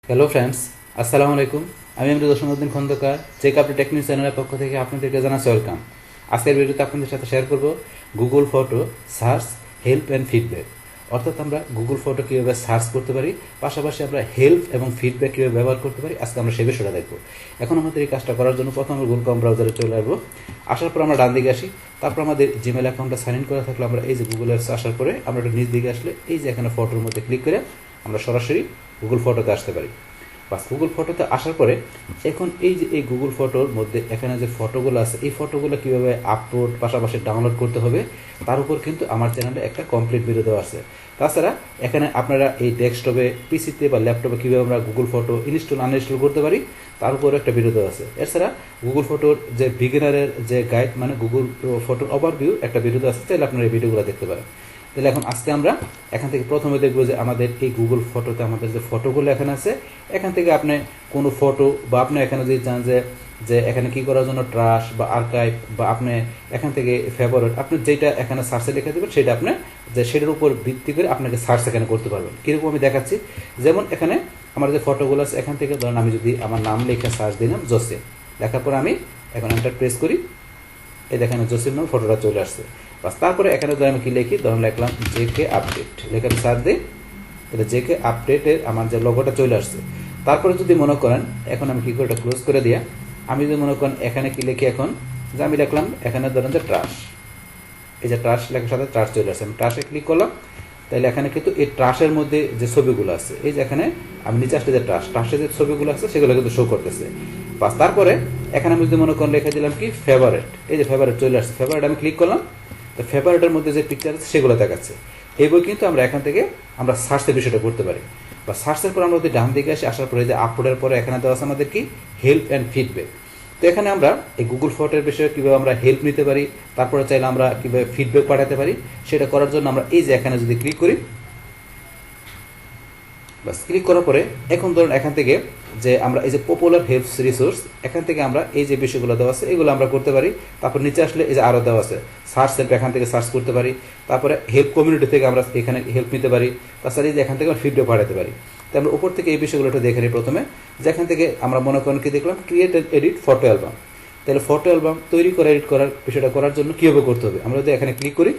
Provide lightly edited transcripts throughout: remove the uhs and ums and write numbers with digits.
Hello friends, আসসালামু আলাইকুম। আমি রসুন খন্দকার, চেক আপ টেকনিক চ্যানেলের পক্ষ থেকে আপনাদেরকে জানাচ্ছি ওয়েলকাম। আজকের ভিডিওতে আপনাদের সাথে শেয়ার করব Google photo search help and feedback. অর্থাৎ আমরা গুগল ফটো কীভাবে সার্চ করতে পারি, পাশাপাশি আমরা হেল্প এবং ফিডব্যাক কীভাবে ব্যবহার করতে পারি, আজকে আমরা সেই বিষয়টা দেখব। এখন আমাদের এই কাজটা করার জন্য প্রথমে গুগল ক্রোম ব্রাউজারে চলে আসবো। আসার পর আমরা ডান দিকে আসি, তারপর আমাদের জিমেল অ্যাকাউন্টটা সাইন ইন করা থাকলে আমরা এই যে গুগল অ্যাপস আসার পরে আমরা একটু নিচ দিকে আসলে এই যে এখানে ফটোর মধ্যে ক্লিক করে আমরা সরাসরি গুগল ফটোতে আসতে পারি। বাস গুগল ফটোতে আসার পরে এখন এই যে এই গুগল ফটোর মধ্যে এখানে যে ফটোগুলো আছে, এই ফটোগুলো কীভাবে আপলোড পাশাপাশি ডাউনলোড করতে হবে তার উপর কিন্তু আমার চ্যানেলে একটা কমপ্লিট ভিডিও দেওয়া আছে। তাছাড়া এখানে আপনারা এই ডেস্কটপে, পিসিতে বা ল্যাপটপে কীভাবে আমরা গুগল ফটো ইনস্টল আনইনস্টল করতে পারি তার উপরে একটা ভিডিও দেওয়া আছে। এছাড়া গুগল ফটোর যে বিগিনারের যে গাইড, মানে গুগল ফটোর ওভারভিউ একটা ভিডিও দেওয়া আছে, চাইলে আপনারা এই ভিডিওগুলো দেখতে পারেন। তাহলে এখন আজকে আমরা এখান থেকে প্রথমে দেখবো যে আমাদের এই গুগল ফটোতে আমাদের যে ফটোগুলো এখানে আছে, এখান থেকে আপনি কোনো ফটো বা আপনি এখানে যদি চান যে এখানে কি করার জন্য ট্রাশ বা আর্কাইভ বা আপনি এখান থেকে ফেভারিট, আপনি যেটা এখানে সার্চে লিখে দেবেন সেটা আপনি যে সেটার উপর ভিত্তি করে আপনাকে সার্চ এখানে করতে পারবেন। কীরকম আমি দেখাচ্ছি, যেমন এখানে আমার যে ফটোগুলো আছে এখান থেকে ধরুন আমি যদি আমার নাম লিখে সার্চ দিলাম জোসেফ, দেখার পর আমি এখন এন্টার প্রেস করি, এই দেখেন জোসেফ নাম ফটোটা চলে আসছে। বাস তারপরে এখানে ধর আমি কি লিখি, ধরুন লিখলাম জেকে আপডেট, লিখে আমি সার্চ দিই, তাহলে জেকে আপডেটের আমার যে লোগোটা চলে আসছে। তারপরে যদি মনে করেন এখন আমি কি করে এটা ক্লোজ করে দিয়া, আমি যদি মনে করেন এখানে কি লিখি, এখন যে আমি লিখলাম এখানে ধরেন যে ট্রাশ, এই যে ট্রাশ লেখার সাথে ট্রাশ চলে আসছে, আমি ট্রাশে ক্লিক করলাম। তাহলে এখানে কিন্তু এই ট্রাশের মধ্যে যে ছবিগুলো আছে, এই যে এখানে আমি নিচে আসলে যে ট্রাশের যে ছবিগুলো আছে সেগুলো কিন্তু শো করতেছে। বাস তারপরে এখানে আমি যদি মনে করেন লিখে দিলাম কি ফেভারিট, এই যে ফেভারিট চলে আসছে, ফেভারিট আমি ক্লিক করলাম, তো ফেভারিটের মধ্যে যে পিকচার আছে সেগুলো দেখাচ্ছে। এই বই কিন্তু আমরা এখান থেকে আমরা সার্চের বিষয়টা করতে পারি। বা সার্চের পর আমরা যদি ডান দিকে আসি, আসার পরে যে আপলোডের পরে এখানে দেওয়া আছে আমাদের কি হেল্প অ্যান্ড ফিডব্যাক। তো এখানে আমরা এই গুগল ফটোর বিষয়ে কীভাবে আমরা হেল্প নিতে পারি, তারপরে চাইলে আমরা কীভাবে ফিডব্যাক পাঠাতে পারি, সেটা করার জন্য আমরা এই যে এখানে যদি ক্লিক করি, বাস ক্লিক করার পরে এখন ধরুন এখান থেকে যে আমরা এই যে পপুলার হেল্প রিসোর্স, এখান থেকে আমরা এই যে বিষয়গুলো দেওয়া আছে এগুলো আমরা করতে পারি। তারপর নিচে আসলে এই যে আরও দেওয়া আছে সার্চ হেল্প, এখান থেকে সার্চ করতে পারি। তারপরে হেল্প কমিউনিটি থেকে আমরা এখানে হেল্প নিতে পারি। তাছাড়া এই যে এখান থেকে আমরা ফিডব্যাক পাঠাতে পারি। তো আমরা উপর থেকে এই বিষয়গুলো একটু দেখে নিই প্রথমে, যেখান থেকে আমরা মনে করেন কি দেখলাম create and edit photo album. তাহলে ফটো অ্যালবাম তৈরি করে এডিট করার বিষয়টা করার জন্য কীভাবে করতে হবে, আমরা যদি এখানে ক্লিক করি,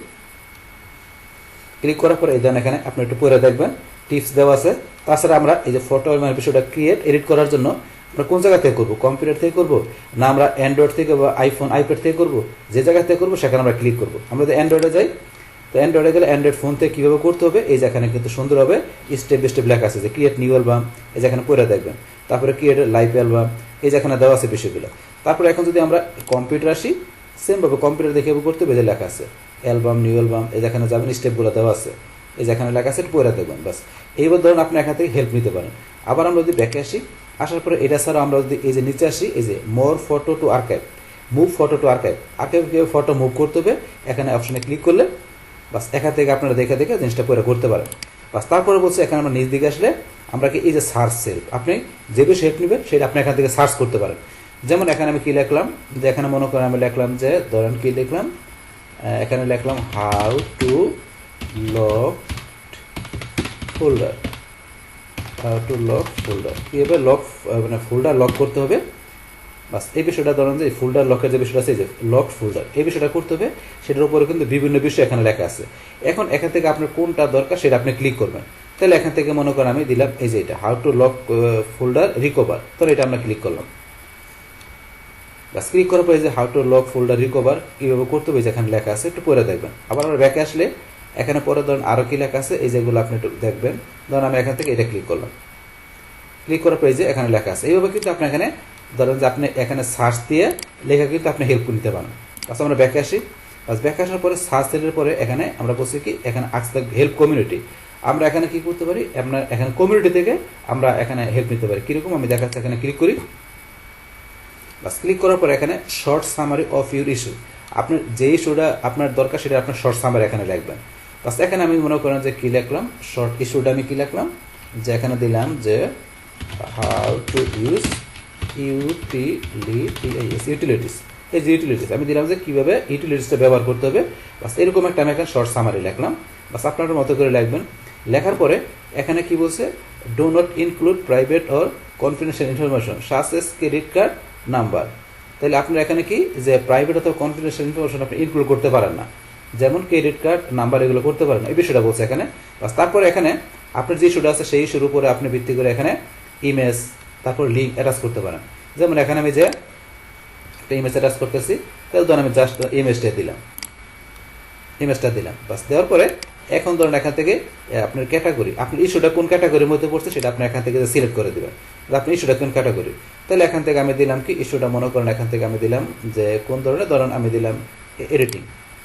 ক্লিক করার পরে এই ধরেন এখানে আপনি একটু পরে দেখবেন টিপস দেওয়া আছে। তাছাড়া আমরা এই যে ফটো অ্যালবামের বিষয়টা ক্রিয়েট এডিট করার জন্য আমরা কোন জায়গা থেকে করবো, কম্পিউটার থেকে করবো না আমরা অ্যান্ড্রয়েড থেকে বা আইফোন আইপ্যাড থেকে করবো, যে জায়গা থেকে করবো সেখানে আমরা ক্লিক করবো। আমরা যদি অ্যান্ড্রয়েডে যাই, তো অ্যান্ড্রয়েডে গেলে অ্যান্ড্রয়েড ফোন থেকে কীভাবে করতে হবে এই যে এখানে কিন্তু সুন্দরভাবে স্টেপ বাই স্টেপ লেখা আছে যে ক্রিয়েট নিউ অ্যালবাম, এই যে এখানে পরে দেখবেন। তারপরে ক্রিয়েট লাইভ অ্যালবাম, এই যে এখানে দেওয়া আছে বিষয়গুলো। তারপরে এখন যদি আমরা কম্পিউটার আসি, সেমভাবে কম্পিউটার দেখে করতে হবে, যে লেখা আছে অ্যালবাম নিউ অ্যালবাম, এই যেখানে যাবেন স্টেপগুলো দেওয়া আছে, এই যেখানে লেখা আছে পরে দেখবেন। বাস এইবার ধরুন আপনি এখান থেকে হেল্প নিতে পারেন। আবার আমরা যদি ব্যাকে আসি, আসার পরে এটা ছাড়া আমরা যদি এই যে নিচে আসি, এই যে more photo to archive, move photo to archive, archive কীভাবে ফটো মুভ করতে হবে এখানে অপশনে ক্লিক করলে বাস এখান থেকে আপনারা দেখে দেখে জিনিসটা পরে করতে পারেন। বাস তারপরে বলছে এখানে আমরা নিচ দিকে আসলে আমরা কি এই যে সার্চ হেল্প, আপনি যে বিষয়ে হেল্প নেবেন সেটা আপনি এখান থেকে সার্চ করতে পারেন। যেমন এখানে আমি কি লিখলাম, যে এখানে মনে করেন আমি লিখলাম যে ধরেন কি লিখলাম, এখানে লিখলাম how to lock folder, to lock folder, কীভাবে লক মানে ফোল্ডার লক করতে হবে। বাস এই বিষয়টা ধরেন যে ফোল্ডার লকের যে বিষয়টা আছে, যে লক ফোল্ডার, এই বিষয়টা করতে হবে। সেটার উপরে কিন্তু বিভিন্ন বিষয় এখানে লেখা আছে। এখন এখান থেকে আপনার কোনটা দরকার সেটা আপনি ক্লিক করবেন। তাহলে এখান থেকে মনে করেন আমি দিলাম এই যে এটা how to lock folder recover, তাহলে এটা আমরা ক্লিক করলাম। বাস ক্লিক করার পরে যে how to lock folder recover কীভাবে করতে হবে যেখানে লেখা আছে একটু পরে দেখবেন। আবার আমরা ব্যাকে আসলে এখানে পরে ধরুন আরও কি লেখা আছে, এই যেগুলো আপনি একটু দেখবেন। ধরুন আমি এখান থেকে এটা ক্লিক করলাম, ক্লিক করার পরে যে এখানে লেখা আছে, এইভাবে কিন্তু আপনি এখানে ধরেন যে আপনি এখানে সার্চ দিয়ে লেখা কিন্তু আপনি হেল্প নিতে পারেন। আচ্ছা আমরা ব্যাকে আসি, বাস ব্যাকে আসার পরে সার্চ সেলের পরে এখানে আমরা বলছি কি এখানে আসতে হেল্প কমিউনিটি, আমরা এখানে কি করতে পারি, আপনার এখানে কমিউনিটি থেকে আমরা এখানে হেল্প নিতে পারি। কীরকম আমি দেখাচ্ছি, এখানে ক্লিক করি, বাস ক্লিক করার পর এখানে short summary of your issue, আপনার যে ইস্যুটা আপনার দরকার সেটা আপনার শর্ট সামারি এখানে লিখবেন। বাস এখানে আমি মনে করেন যে কী লিখলাম, শর্ট ইস্যুটা আমি কী লিখলাম, যে এখানে দিলাম যে হাউ টু ইউজ ইউটিলিটিস, এই যে ইউটিলিটিস আমি দিলাম যে কীভাবে ইউটিলিটিসটা ব্যবহার করতে হবে। বাস এরকম একটা আমি এখানে শর্ট সামারি লিখলাম। বাস আপনার মতো করে লিখবেন। লেখার পরে এখানে কি বলছে, do not include private or confidential information such as credit card number. তাহলে আপনার এখানে কি যে প্রাইভেট অথবা কনফিডেন্সিয়াল ইনফরমেশন আপনি ইনক্লুড করতে পারেন না, যেমন ক্রেডিট কার্ড নাম্বার এগুলো করতে পারেন না, এই বিষয়টা বলছে এখানে। বাস তারপরে এখানে আপনার যে ইস্যুটা আছে সেই ইস্যুর উপরে আপনি ভিত্তি করে এখানে ইমেজ তারপর লিঙ্ক অ্যাটাচ করতে পারেন। যেমন এখানে আমি যে একটা ইমেজ অ্যাটাচ করতেছি, তাহলে ধরুন আমি জাস্ট ইমেজটা দিলাম। বাস দেওয়ার পরে এখন ধরুন এখান থেকে আপনার ক্যাটাগরি, আপনার ইস্যুটা কোন ক্যাটাগরির মধ্যে পড়ছে সেটা আপনি এখান থেকে সিলেক্ট করে দেবেন, আপনি ইস্যুটা কোন ক্যাটাগরি। তাহলে এখান থেকে আমি দিলাম কি ইস্যুটা, মনে করেন এখান থেকে আমি দিলাম যে কোন ধরনের, ধরুন আমি দিলাম এডিটিং,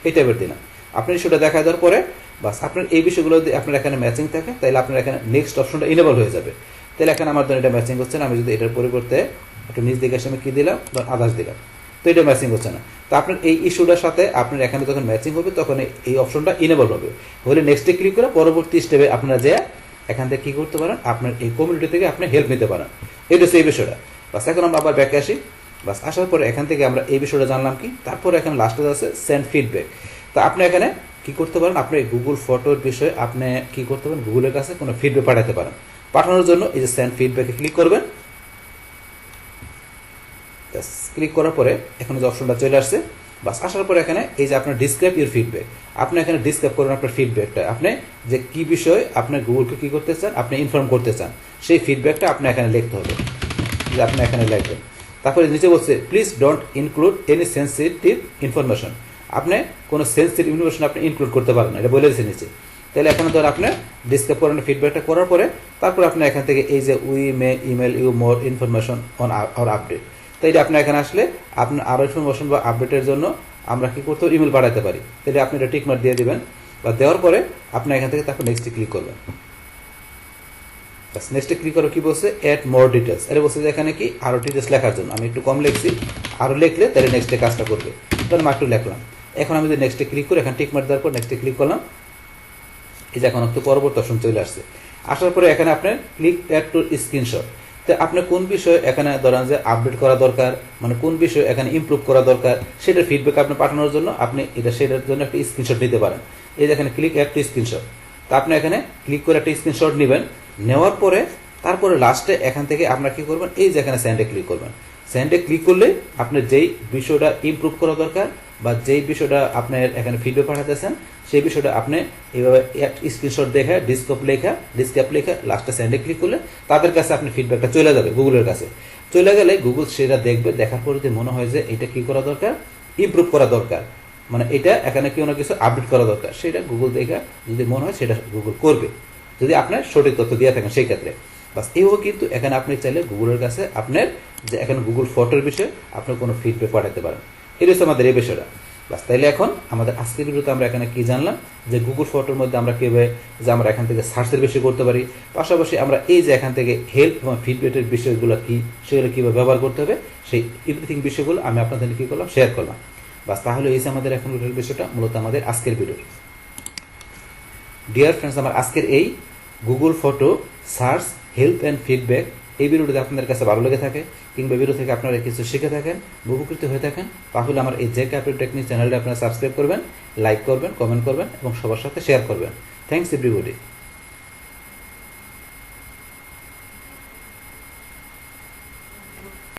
এই টাইপের দিলাম। আপনার ইস্যুটা দেখা দেওয়ার পরে বাস আপনার এই বিষয়গুলো যদি আপনার এখানে ম্যাচিং থাকে, তাহলে আপনার এখানে নেক্সট অপশনটা ইনেবল হয়ে যাবে। তাহলে এখানে আমার ধরুন এটা ম্যাচিং হচ্ছে না, আমি যদি এটার পরিবর্তে একটু নিচ দিকে এসে আমি কী দিলাম, ধরুন আদার্স দিলাম, তো এটা ম্যাচিং হচ্ছে না। তো আপনার এই ইস্যুটার সাথে আপনার এখানে যখন ম্যাচিং হবে তখন এই অপশনটা ইনেবল হবে, হলে নেক্সটে ক্লিক করে পরবর্তী স্টেপে আপনারা যে এখান থেকে কী করতে পারেন, আপনার এই কমিউনিটি থেকে আপনি হেল্প নিতে পারেন। এটা হচ্ছে এই বিষয়টা। বাস এখন আমরা আবার ব্যাকে আসি। বাস আসার পরে এখান থেকে আমরা এই বিষয়টা জানলাম কি, তারপরে এখানে লাস্টে আছে সেন্ড ফিডব্যাক। তো আপনি এখানে কি করতে পারেন, আপনি গুগল ফটোর বিষয়ে আপনি কি করতে পারেন, গুগলের কাছে কোনো ফিডব্যাক পাঠাতে পারেন। পাঠানোর জন্য এই যে সেন্ড ফিডব্যাকে ক্লিক করবেন। ক্লিক করার পরে এখানে যে অপশনটা চলে আসছে, বাস আসার পরে এখানে এই যে আপনার ডিসক্রাইব ইউর ফিডব্যাক, আপনি এখানে ডিসক্রাইব করবেন আপনার ফিডব্যাকটা, আপনি যে কি বিষয়ে আপনার গুগলকে কি করতে চান, আপনি ইনফর্ম করতে চান, সেই ফিডব্যাকটা আপনি এখানে লিখতে হবে, যে আপনি এখানে লিখবেন। তারপরে নিচে বলছে please don't include any sensitive information, আপনি কোনো সেন্সিটিভ ইনফরমেশন আপনি ইনক্লুড করতে পারেন না, এটা বলে দিচ্ছে নিচে। তাহলে এখানে ধর আপনি ডিসক্রাইব করেন ফিডব্যাকটা করার পরে তারপর আপনি এখান থেকে এই যে we may email you more information on our update, তো এটা আপনি এখানে আসলে আপনার আরও ইনফরমেশন বা আপডেটের জন্য আমরা কি করতে ইমেল পাঠাতে পারি, তাহলে আপনি এটা টিকমার্ক দিয়ে দেবেন। বা দেওয়ার পরে আপনি এখান থেকে তারপর নেক্সটে ক্লিক করবেন। নেক্সটে ক্লিক করে কি বলছে, অ্যাড মোর ডিটেলস, এটা বলছে যে এখানে কি আরও ডিটেলস লেখার জন্য, আমি একটু কম লিখছি, আরও লিখলে তাহলে নেক্সটে কাজটা করবে, তাহলে আমি একটু লিখলাম। এখন আমি যদি নেক্সটে ক্লিক করে এখানে টিকমার্ক দেওয়ার পর নেক্সটে ক্লিক করলাম, এই যে এখন একটু পরবর্তী অপশন চলে আসছে। আসার পরে এখানে আপনার ক্লিক অ্যাড টু স্ক্রিনশট, তো আপনি কোন বিষয়ে এখানে ধরেন যে আপডেট করা দরকার, মানে কোন বিষয়ে এখানে ইমপ্রুভ করা দরকার, সেটার ফিডব্যাক আপনি পাঠানোর জন্য আপনি এটা সেটার জন্য একটা স্ক্রিনশট নিতে পারেন। এই যে এখানে ক্লিক অ্যাড টু স্ক্রিনশট, তা আপনি এখানে ক্লিক করে একটা স্ক্রিনশট নেবেন, নেওয়ার পরে তারপরে লাস্টে এখান থেকে আপনার কি করবেন, এই যে এখানে সেন্ডে ক্লিক করবেন। সেন্ডে ক্লিক করলে আপনার যেই বিষয়টা ইমপ্রুভ করা দরকার বা যেই বিষয়টা আপনার এখানে ফিডব্যাক পাঠাতেছেন সেই বিষয়টা আপনি এইভাবে স্ক্রিনশট দেখে ডিসক্রাইব লেখা লাস্টে সেন্ডে ক্লিক করলে তাদের কাছে আপনি ফিডব্যাকটা চলে যাবে, গুগলের কাছে চলে গেলে গুগল সেটা দেখবে, দেখার পরে যদি মনে হয় যে এটা কি করা দরকার, ইমপ্রুভ করা দরকার, মানে এটা এখানে কোনো কিছু আপডেট করা দরকার, সেটা গুগল দেখে যদি মনে হয় সেটা গুগল করবে, যদি আপনার সঠিক তথ্য দিয়ে থাকেন সেই ক্ষেত্রে। বাস এইভাবে কিন্তু এখানে আপনি চাইলে গুগলের কাছে আপনার যে এখানে গুগল ফটোর বিষয়ে আপনি কোনো ফিডব্যাক পাঠাতে পারেন। এটা হচ্ছে আমাদের এই বিষয়টা। বাস তাইলে এখন আমাদের আজকের ভিডিওতে আমরা এখানে কি জানলাম, যে গুগল ফটোর মধ্যে আমরা কীভাবে যে আমরা এখান থেকে সার্চের বিষয় করতে পারি, পাশাপাশি আমরা এই যে এখান থেকে হেল্প এবং ফিডব্যাকের বিষয়গুলো কী সেগুলো কীভাবে ব্যবহার করতে হবে, সেই এভরিথিং বিষয়গুলো আমি আপনাদের কী করলাম, শেয়ার করলাম। বাস তাহলে এই যে আমাদের এখন বিষয়টা মূলত আমাদের আজকের ভিডিও। ডিয়ার ফ্রেন্ডস, আমার আজকের এই Google photo search help and feedback এই ভিডিওটি আপনাদের কাছে ভালো লেগে থাকে কিংবা ভিডিও থেকে আপনারা কিছু শিখে থাকেন, উপকৃত হয়ে থাকেন, তাহলে আমার এই জে ক্যাপিটাল টেকনিক চ্যানেলটি আপনারা সাবস্ক্রাইব করবেন, লাইক করবেন, কমেন্ট করবেন এবং সবার সাথে শেয়ার করবেন। Thanks everybody.